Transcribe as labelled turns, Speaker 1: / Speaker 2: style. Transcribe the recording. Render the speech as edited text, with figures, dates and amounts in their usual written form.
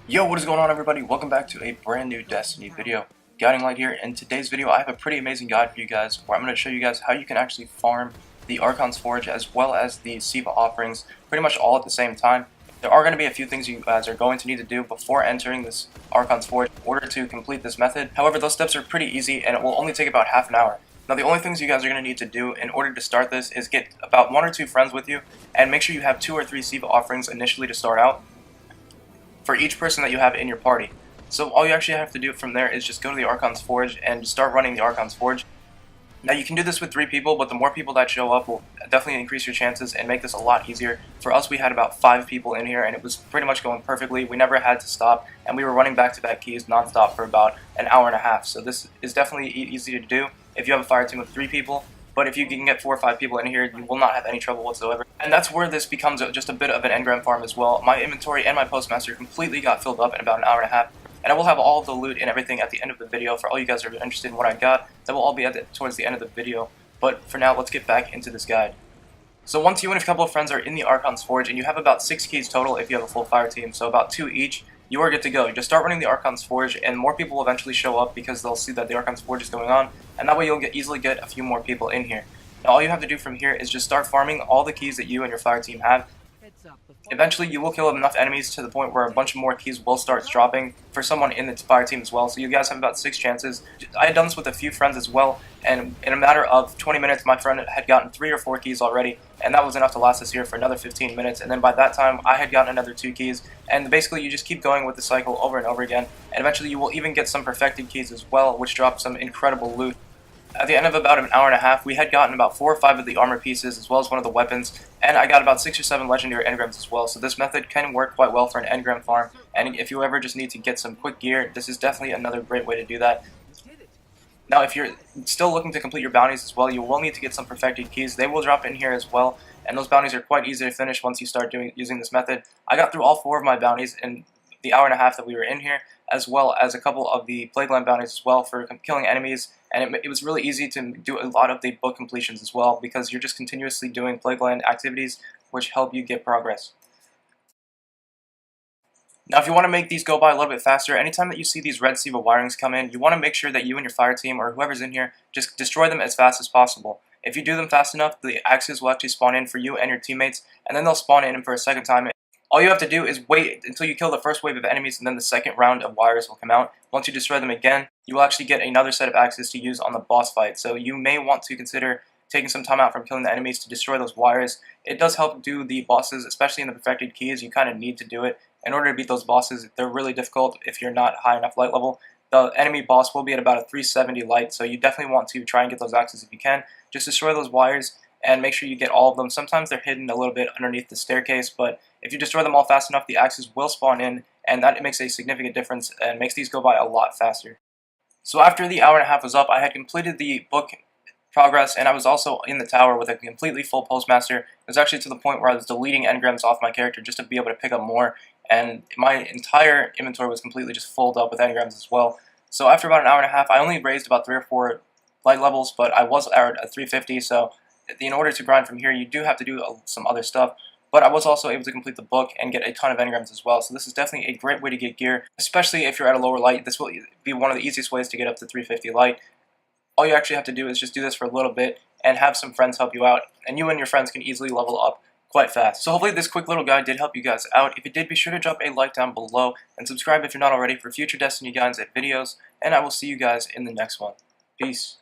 Speaker 1: Yo, what is going on, everybody? Welcome back to a brand new Destiny video. Guiding Light here. In today's video, I have a pretty amazing guide for you guys where I'm going to show you guys how you can actually farm the ARCHONS Forge as well as the SIVA offerings pretty much all at the same time. There are going to be a few things you guys are going to need to do before entering this ARCHONS Forge in order to complete this method. However, those steps are pretty easy and it will only take about half an hour. Now, the only things you guys are going to need to do in order to start this is get about 1 or 2 friends with you and make sure you have 2 or 3 SIVA offerings initially to start out for each person that you have in your party. So all you actually have to do from there is just go to the ARCHONS Forge and start running the ARCHONS Forge. Now you can do this with 3 people, but the more people that show up will definitely increase your chances and make this a lot easier. For us, we had about 5 people in here and it was pretty much going perfectly. We never had to stop and we were running back-to-back keys non-stop for about an hour and a half. So this is definitely easy to do if you have a fire team of 3 people. But if you can get 4 or 5 people in here, you will not have any trouble whatsoever. And that's where this becomes just a bit of an engram farm as well. My inventory and my postmaster completely got filled up in about an hour and a half. And I will have all of the loot and everything at the end of the video. For all you guys who are interested in what I got, that will all be towards the end of the video. But for now, let's get back into this guide. So once you and a couple of friends are in the ARCHONS Forge, and you have about 6 keys total if you have a full fire team, so about 2 each, you are good to go. You just start running the ARCHONS Forge, and more people will eventually show up because they'll see that the ARCHONS Forge is going on, and that way you'll easily get a few more people in here. Now all you have to do from here is just start farming all the keys that you and your fire team have. Eventually you will kill enough enemies to the point where a bunch of more keys will start dropping for someone in the fire team as well, so you guys have about 6 chances. I had done this with a few friends as well, and in a matter of 20 minutes my friend had gotten 3 or 4 keys already, and that was enough to last us here for another 15 minutes, and then by that time I had gotten another 2 keys, and basically you just keep going with the cycle over and over again, and eventually you will even get some perfected keys as well, which drop some incredible loot. At the end of about an hour and a half, we had gotten about 4 or 5 of the armor pieces, as well as one of the weapons, and I got about 6 or 7 legendary engrams as well, so this method can work quite well for an engram farm, and if you ever just need to get some quick gear, this is definitely another great way to do that. Now, if you're still looking to complete your bounties as well, you will need to get some perfected keys. They will drop in here as well, and those bounties are quite easy to finish once you start using this method. I got through all 4 of my bounties in the hour and a half that we were in here, as well as a couple of the Plagueland bounties as well for killing enemies, and it was really easy to do a lot of the book completions as well, because you're just continuously doing Plagueland activities, which help you get progress. Now, if you want to make these go by a little bit faster, anytime that you see these red SIVA wirings come in, you want to make sure that you and your fire team, or whoever's in here, just destroy them as fast as possible. If you do them fast enough, the axes will actually spawn in for you and your teammates, and then they'll spawn in for a second time. All you have to do is wait until you kill the first wave of enemies, and then the second round of wires will come out. Once you destroy them again, you will actually get another set of axes to use on the boss fight. So you may want to consider taking some time out from killing the enemies to destroy those wires. It does help do the bosses, especially in the perfected keys. You kind of need to do it in order to beat those bosses. They're really difficult if you're not high enough light level. The enemy boss will be at about a 370 light, so you definitely want to try and get those axes if you can. Just destroy those wires and make sure you get all of them. Sometimes they're hidden a little bit underneath the staircase, but if you destroy them all fast enough, the axes will spawn in, and that makes a significant difference and makes these go by a lot faster. So after the hour and a half was up, I had completed the book progress, and I was also in the tower with a completely full postmaster. It was actually to the point where I was deleting engrams off my character just to be able to pick up more, and my entire inventory was completely just filled up with engrams as well. So after about an hour and a half, I only raised about 3 or 4 light levels, but I was at 350, so in order to grind from here, you do have to do some other stuff, but I was also able to complete the book and get a ton of engrams as well, so this is definitely a great way to get gear, especially if you're at a lower light. This will be one of the easiest ways to get up to 350 light. All you actually have to do is just do this for a little bit and have some friends help you out, and you and your friends can easily level up quite fast. So hopefully this quick little guide did help you guys out. If it did, be sure to drop a like down below, and subscribe if you're not already for future Destiny guides and videos, and I will see you guys in the next one. Peace.